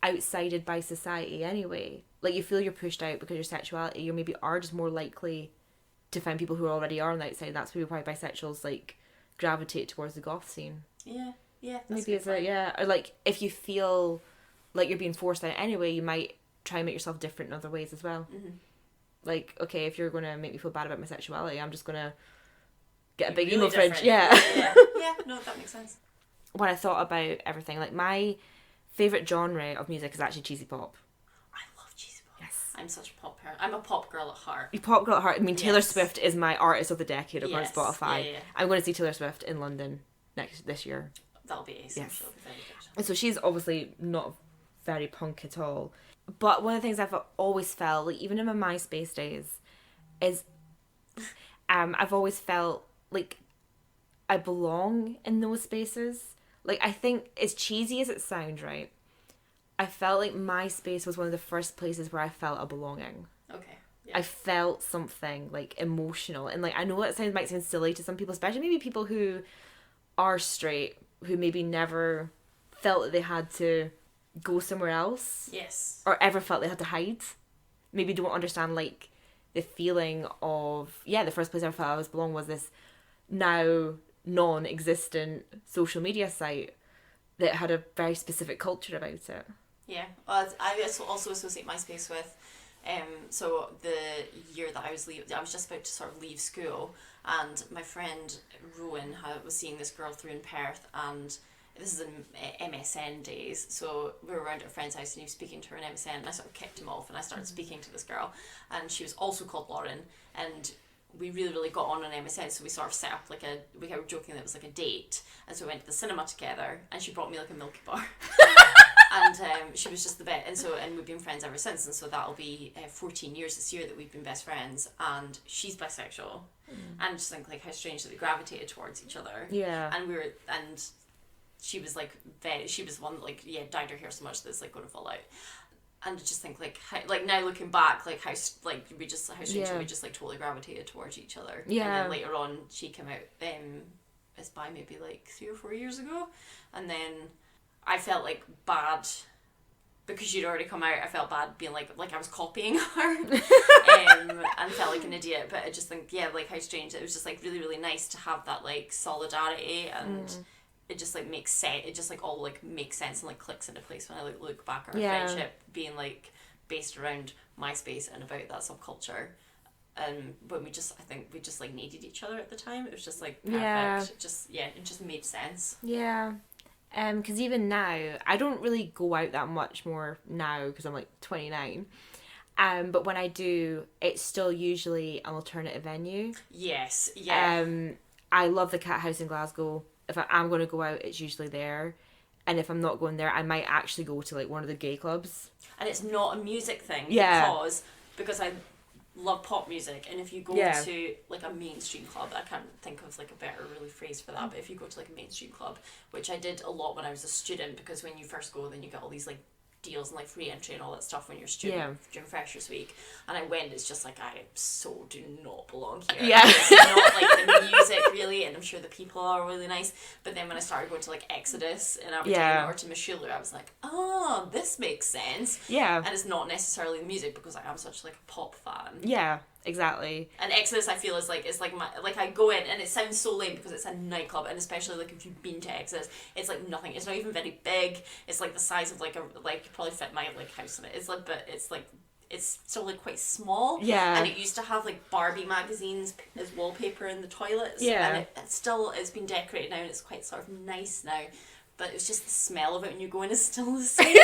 outsided by society anyway, like you feel you're pushed out because of your sexuality, you maybe are just more likely to find people who already are on the outside. That's maybe why bisexuals, like, gravitate towards the goth scene.
Yeah, that's
maybe it's or like, if you feel like you're being forced out anyway, you might try and make yourself different in other ways as well. Mm-hmm. Like, okay, if you're going to make me feel bad about my sexuality, I'm just going to get a big emo fridge. Yeah.
Yeah, no, that makes sense.
When I thought about everything, like, my favourite genre of music is actually cheesy pop.
I love cheesy pop.
Yes.
I'm such a pop parent. I'm a pop girl at heart.
You pop girl at heart. I mean, Taylor Swift is my artist of the decade on Spotify.
Yeah.
I'm going to see Taylor Swift in London this year.
That'll be ace.
Yes.
She'll be very good.
And so she's obviously not very punk at all. But one of the things I've always felt, like, even in my MySpace days, is I've always felt like I belong in those spaces. Like, I think, as cheesy as it sounds, right, I felt like MySpace was one of the first places where I felt a belonging.
Okay. Yeah.
I felt something, like, emotional. And, like, I know it might sound silly to some people, especially maybe people who are straight, who maybe never felt that they had to go somewhere else.
Yes.
Or ever felt they had to hide. Maybe don't understand, like, the feeling of, the first place I felt I was belong was this now non-existent social media site that had a very specific culture about it.
Yeah. Well, I also associate MySpace with, so the year that I was just about to sort of leave school, and my friend Rowan was seeing this girl through in Perth, and this is in MSN days, so we were around at a friend's house and he was speaking to her in MSN, and I sort of kicked him off and I started speaking to this girl, and she was also called Lauren, and we really, really got on MSN, so we sort of set up like we were joking that it was like a date, and so we went to the cinema together, and she brought me like a Milky Bar. And she was just the best, and we've been friends ever since, and so that'll be 14 years this year that we've been best friends, and she's bisexual, and just think like how strange that we gravitated towards each other.
Yeah.
And she was like she was one that like dyed her hair so much that it's like going to fall out. And I just think like how, like now looking back, like how strange we just like totally gravitated towards each other.
Yeah.
And then later on she came out as bi maybe like 3 or 4 years ago, and then I felt like bad because she'd already come out. I felt bad being like I was copying her, and felt like an idiot. But I just think like how strange it was. Just like really, really nice to have that like solidarity, and it just like makes sense. It just like all like makes sense and like clicks into place when I like look back at our friendship being like based around MySpace and about that subculture. But I think we just like needed each other at the time. It was just like perfect.
Yeah.
It just made sense.
Yeah. Because even now, I don't really go out that much more now because I'm like 29. But when I do, it's still usually an alternative venue.
Yes, yeah.
I love the Cat House in Glasgow. If I'm going to go out, it's usually there. And if I'm not going there, I might actually go to like one of the gay clubs.
And it's not a music thing.
Yeah.
Because I love pop music, and if you go to like a mainstream club, I can't think of like a better really phrase for that, but if you go to like a mainstream club, which I did a lot when I was a student, because when you first go then you get all these like deals and like free entry and all that stuff when you're a student during Freshers Week, and I went, it's just like I so do not belong here.
Yeah.
It's not like the music really, and I'm sure the people are really nice, but then when I started going to like Exodus in Aberdeen or to Mashula, I was like, oh, this makes sense.
Yeah.
And it's not necessarily the music because I am such like a pop fan.
Yeah, exactly.
And Exodus I feel is like, it's like my, like I go in and it sounds so lame because it's a nightclub, and especially like if you've been to Exodus, it's like nothing, it's not even very big, it's like the size of like a, like you probably fit my like house in it, it's like, but it's like, it's still like quite small.
Yeah.
And it used to have like Barbie magazines as wallpaper in the toilets.
Yeah.
And it's been decorated now and it's quite sort of nice now, but it's just the smell of it when you go in is still the same.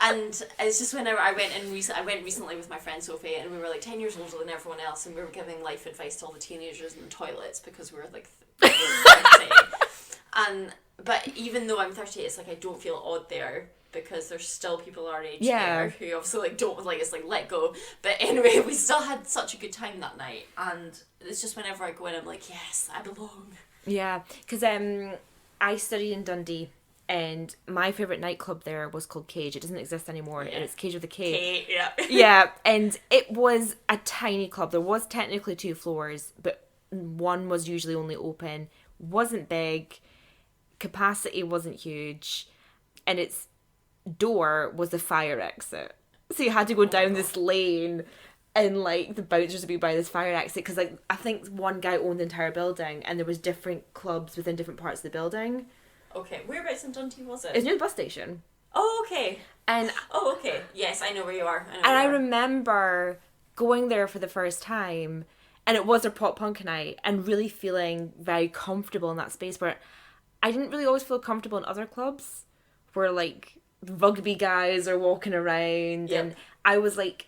And it's just whenever I went recently with my friend Sophie, and we were like 10 years older than everyone else, and we were giving life advice to all the teenagers in the toilets because we were like 30. But even though I'm 30, it's like I don't feel odd there because there's still people our age there who obviously like don't like, it's like let go. But anyway, we still had such a good time that night, and it's just whenever I go in, I'm like, yes, I belong.
Yeah, because I studied in Dundee. And my favourite nightclub there was called Cage. It doesn't exist anymore, and it's Cage with a K.
Yeah.
Yeah, and it was a tiny club. There was technically 2 floors, but one was usually only open. Wasn't big. Capacity wasn't huge. And its door was the fire exit. So you had to go down this lane, and like the bouncers would be by this fire exit, because like I think one guy owned the entire building, and there was different clubs within different parts of the building.
Okay, whereabouts in Dundee was it?
It's near the bus station.
Oh, okay.
And
okay. Yes, I know where you are.
I remember going there for the first time, and it was a pop punk night, and really feeling very comfortable in that space where I didn't really always feel comfortable in other clubs where like rugby guys are walking around, and I was like,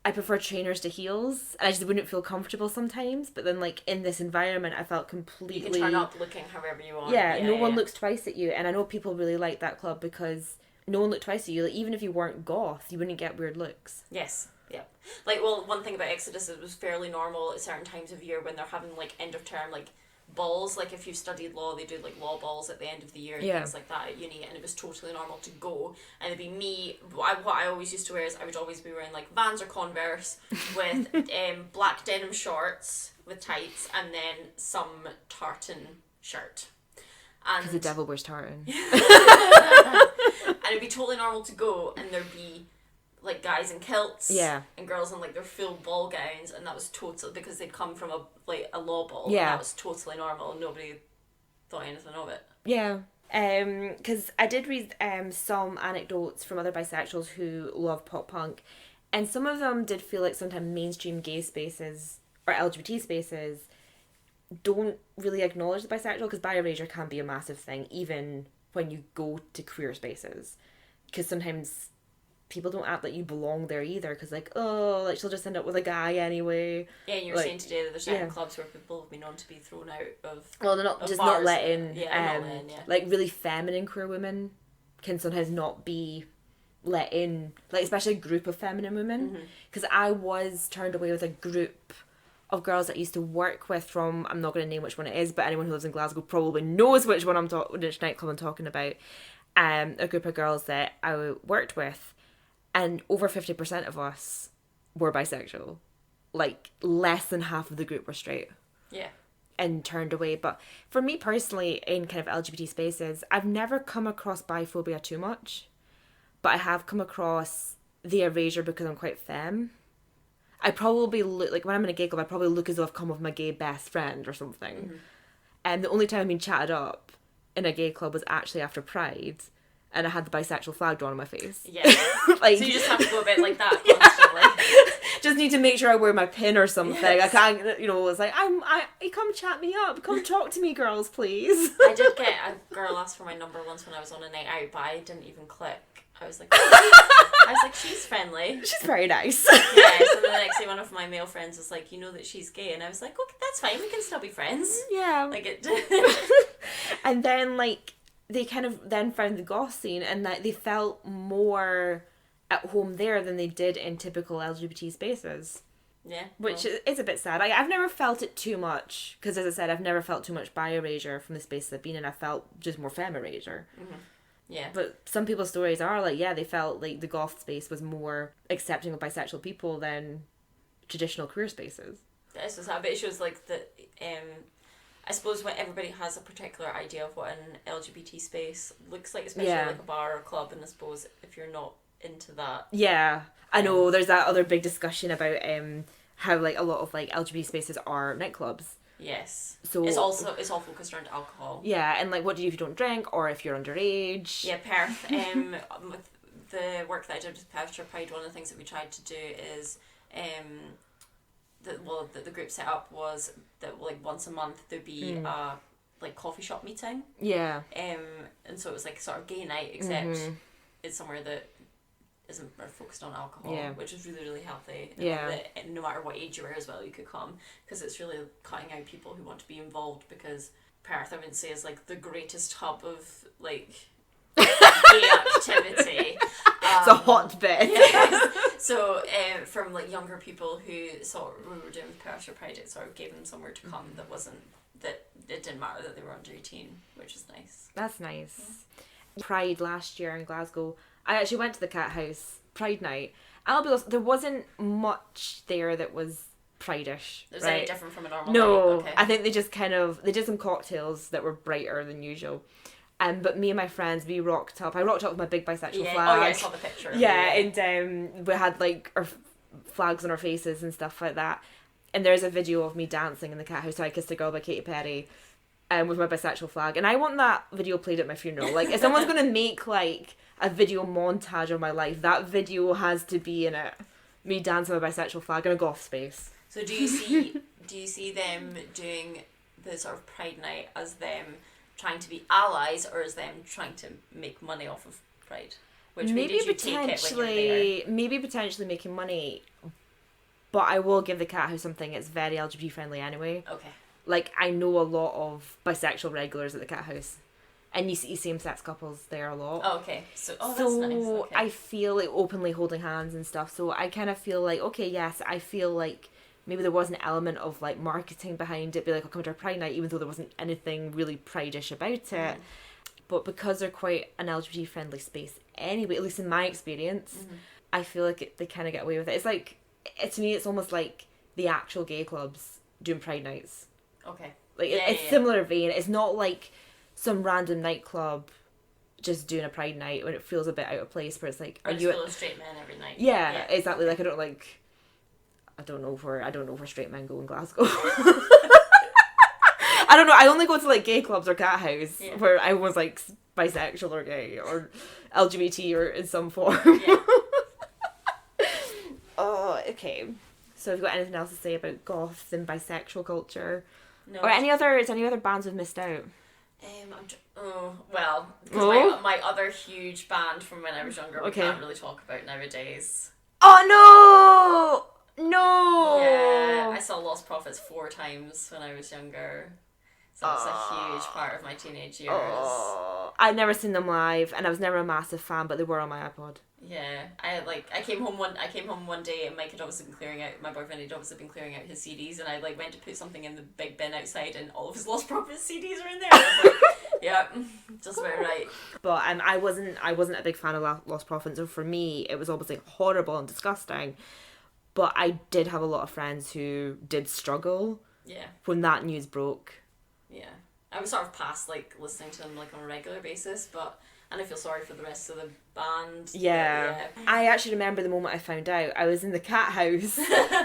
I prefer trainers to heels, and I just wouldn't feel comfortable sometimes. But then, like, in this environment, I felt completely...
You can turn up looking however you want.
Yeah, no one looks twice at you. And I know people really like that club because no one looked twice at you. Like, even if you weren't goth, you wouldn't get weird looks.
Yes, yeah. Like, well, one thing about Exodus, it was fairly normal at certain times of year when they're having, like, end of term, like, balls. Like, if you've studied law, they do like law balls at the end of the year and things like that at uni, and it was totally normal to go. And it'd be me, what I always used to wear is I would always be wearing like Vans or Converse with black denim shorts with tights, and then some tartan shirt.
Because the devil wears tartan.
And it'd be totally normal to go, and there'd be like guys in kilts, and girls in like their full ball gowns, and that was totally because they'd come from a law ball, and that was totally normal, and nobody thought anything of it.
Yeah, because I did read some anecdotes from other bisexuals who love pop punk, and some of them did feel like sometimes mainstream gay spaces or LGBT spaces don't really acknowledge the bisexual, because bi erasure can be a massive thing even when you go to queer spaces, because sometimes people don't act like you belong there either, because like, oh, like she'll just end up with a guy anyway.
Yeah, and you were saying today that there's certain clubs where people have been known to be thrown out of.
Well, they're not
of
just
bars.
not letting.
Not letting,
like really feminine queer women can sometimes not be let in, like especially a group of feminine women. Because I was turned away with a group of girls that I used to work with from, I'm not going to name which one it is, but anyone who lives in Glasgow probably knows which one which nightclub I'm talking about. A group of girls that I worked with, and over 50% of us were bisexual. Like less than half of the group were straight.
Yeah.
And turned away. But for me personally, in kind of LGBT spaces, I've never come across biphobia too much, but I have come across the erasure because I'm quite femme. I probably look, like when I'm in a gay club, I probably look as though I've come with my gay best friend or something. And the only time I've been chatted up in a gay club was actually after Pride, and I had the bisexual flag drawn on my face.
Yeah.
Like,
so you just have to go a bit like that constantly.
Just need to make sure I wear my pin or something. Yes. I can't, it's like, come chat me up. Come talk to me, girls, please.
I did get a girl ask for my number once when I was on a night out, but I didn't even click. I was like, she's friendly.
She's very nice.
Yeah, so the next day one of my male friends was like, you know that she's gay, and I was like, okay, that's fine, we can still be friends.
Yeah.
Like it.
And then like they kind of then found the goth scene, and that they felt more at home there than they did in typical LGBT spaces.
Yeah.
Which is a bit sad. I've never felt it too much, because as I said, I've never felt too much bi erasure from the spaces I've been in. I felt just more femme erasure.
Yeah.
But some people's stories are like, yeah, they felt like the goth space was more accepting of bisexual people than traditional queer spaces.
This was but it shows like that. I suppose when everybody has a particular idea of what an LGBT space looks like, especially like a bar or a club, and I suppose if you're not into that.
Yeah, I know. There's that other big discussion about how like a lot of like LGBT spaces are nightclubs.
Yes.
So
it's all focused around alcohol. Yeah,
and like what do you do if you don't drink, or if you're underage?
Yeah, Perth. With the work that I did with Perth Pride, one of the things that we tried to do is the group set up was that like once a month there'd be a like coffee shop meeting.
Yeah.
And so it was like sort of gay night, except it's somewhere that isn't focused on alcohol, which is really, really healthy. And no matter what age you were as well, you could come, because it's really cutting out people who want to be involved, because Perth, I wouldn't say, is like the greatest hub of like gay activity.
It's a hotbed.
Yes. So from like younger people who we were doing Perth Pride, it sort of gave them somewhere to come that it didn't matter that they were under 18, which is nice.
That's nice. Yeah. Pride last year in Glasgow, I actually went to the Cat House Pride night. I'll be honest, there wasn't much there that was Pride-ish.
Was any different from a normal
night? No,
okay.
I think they just they did some cocktails that were brighter than usual. But me and my friends, we rocked up. I rocked up with my big bisexual flag.
Oh yeah, I saw the picture.
Yeah, and we had like our flags on our faces and stuff like that. And there's a video of me dancing in the Cat House. So I Kissed a Girl by Katy Perry. With my bisexual flag, and I want that video played at my funeral. Like, if someone's gonna make like a video montage of my life, that video has to be in it. Me dancing with a bisexual flag in a goth space.
So do you see them doing the sort of Pride night as them trying to be allies, or as them trying to make money off of Pride? Which
maybe
did you take it when you were there?
Maybe potentially making money, but I will give the Cat House something. It's very LGBT friendly anyway.
Okay.
Like, I know a lot of bisexual regulars at the Cat House, and you see same-sex couples there a lot.
Oh, okay. So that's nice. Okay.
I feel like openly holding hands and stuff, so I kind of feel like, okay, yes, I feel like maybe there was an element of, like, marketing behind it, be like, I'll come to our Pride night, even though there wasn't anything really Pride-ish about it. But because they're quite an LGBT-friendly space anyway, at least in my experience, I feel like they kind of get away with it. It's like, to me, it's almost like the actual gay clubs doing Pride nights.
Okay.
Like, it's similar vein. It's not like some random nightclub just doing a Pride night when it feels a bit out of place, where it's like,
or full of straight men every night.
Yeah, exactly. Like, I don't know where straight men go in Glasgow. I don't know. I only go to like gay clubs or Cat House where I was like bisexual or gay or LGBT or in some form. Yeah. Oh, okay. So have you got anything else to say about goth and bisexual culture?
No.
Or any other bands we've missed out?
Because my other huge band from when I was younger, we can't really talk about nowadays.
Oh no!
Yeah, I saw Lost Prophets 4 times when I was younger. So it's a huge part of my teenage years.
I'd never seen them live, and I was never a massive fan, but they were on my iPod.
Yeah, I came home one day, and Mike had obviously been clearing out. My boyfriend had obviously been clearing out his CDs, and I went to put something in the big bin outside, and all of his Lost Prophets CDs were in there. I was like, yeah, just about right.
But I wasn't a big fan of Lost Prophets, so for me it was almost like horrible and disgusting. But I did have a lot of friends who did struggle.
Yeah. When
that news broke.
Yeah, I was sort of past listening to them on a regular basis, and I feel sorry for the rest of the band.
Yeah. I actually remember the moment I found out. I was in the cat house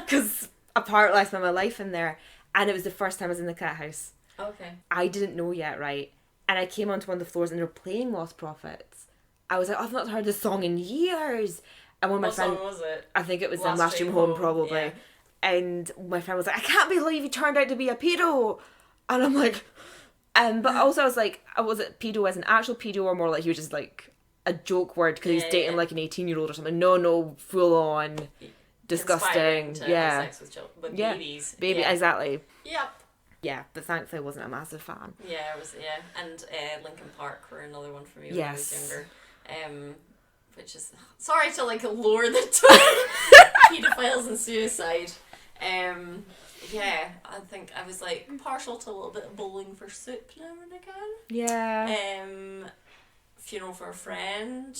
because I part spent my life in there, and it was the first time I was in the cat house.
Okay.
I didn't know yet, right? And I came onto one of the floors and they were playing Lost Prophets. I was like, I've not heard this song in years. And one of my friends,
what song was it?
I think it was Last Dream Home, probably. Yeah. And my friend was like, I can't believe he turned out to be a pedo. And I'm like, but also I was like, was it pedo as an actual pedo, or more like he was just like a joke word because he was dating like an 18-year-old or something? No, full on, disgusting.
To have sex with babies.
Baby, exactly.
Yep.
Yeah, but thankfully I wasn't a massive fan.
Yeah, I was. Yeah, and Linkin Park were another one for me when I was younger. Which is sorry to lower the tone. Pedophiles and suicide. Yeah, I think I was partial to a little bit of Bowling for Soup now and again.
Yeah.
Funeral for a Friend.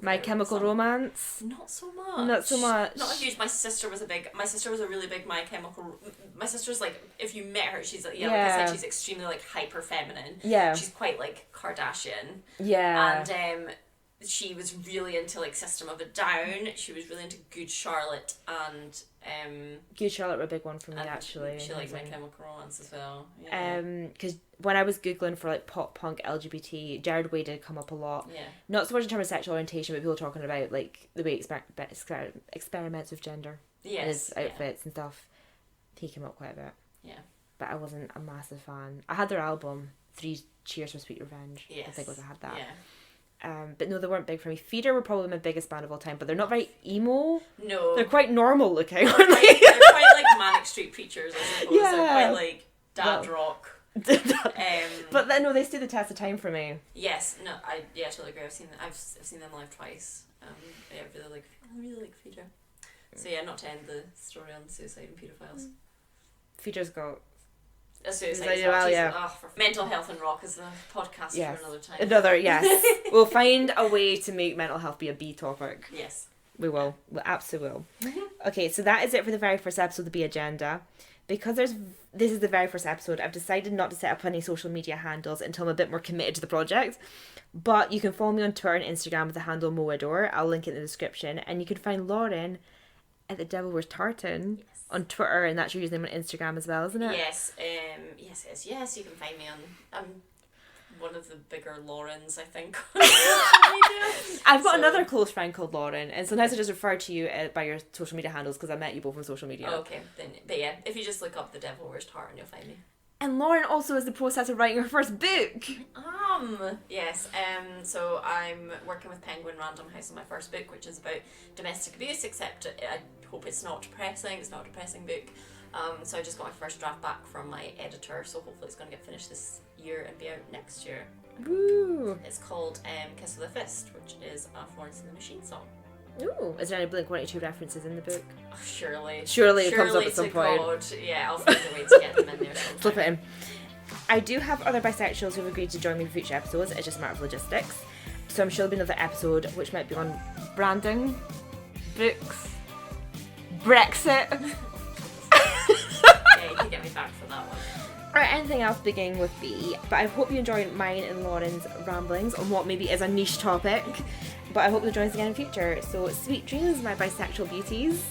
My Chemical Romance.
Not so much. Not a huge. My sister was a really big My Chemical. My sister's if you met her, she's like I said, she's extremely hyper feminine.
Yeah.
She's quite Kardashian.
Yeah.
And she was really into System of a Down. She was really into Good Charlotte and
Good Charlotte were a big one for me actually.
She likes My Chemical Romance as well. Yeah.
Because when I was googling for pop punk LGBT, Jared Way did come up a lot.
Yeah.
Not so much in terms of sexual orientation, but people talking about the way experiments with gender.
Yes.
And his outfits and stuff. He came up quite a bit.
Yeah.
But I wasn't a massive fan. I had their album 3 Cheers for Sweet Revenge.
Yes.
I think I had that.
Yeah.
But no, they weren't big for me. Feeder were probably my biggest band of all time, but they're not very emo.
No.
They're quite normal looking,
they're quite Manic Street Preachers, I suppose.
Yeah.
They're quite dad rock.
But then, no, they stood the test of time for me.
Yes, no, I totally agree. I've seen them live twice. I really like Feeder. So yeah, not to end the story on suicide and paedophiles.
Feeder's got
a suicide. For mental health and rock is the podcast for another time.
Yes. We'll find a way to make mental health be a B topic.
Yes.
We will. We absolutely will. Okay, so that is it for the very first episode of the B Agenda. Because this is the very first episode, I've decided not to set up any social media handles until I'm a bit more committed to the project. But you can follow me on Twitter and Instagram with the handle Moador. I'll link it in the description. And you can find Lauren at The Devil Wears Tartan on Twitter, and that's your username on Instagram as well, isn't it?
Yes. Yes. You can find me on one of the bigger Laurens, I think.
I've got another close friend called Lauren, and sometimes I just refer to you by your social media handles because I met you both on social media.
Okay, but yeah, if you just look up The Devil Wears Tartan, you'll find me.
And Lauren also is in the process of writing her first book.
Yes. So I'm working with Penguin Random House on my first book, which is about domestic abuse, except I hope it's not depressing. It's not a depressing book. So I just got my first draft back from my editor, so hopefully it's going to get finished this year and be out next year.
Woo!
It's called Kiss with a Fist, which is a Florence and the Machine song.
Ooh, is there any Blink-182 references in the book?
Oh, surely
it comes up at some point.
God. Yeah, I'll find a way to get them in there sometime.
Slip it in. I do have other bisexuals who have agreed to join me for future episodes. It's just a matter of logistics. So I'm sure there'll be another episode which might be on branding, books, Brexit.
Yeah, you can get me back for that one.
Or anything else beginning with B. But I hope you enjoyed mine and Lauren's ramblings on what maybe is a niche topic. But I hope you'll join us again in future. So sweet dreams, my bisexual beauties.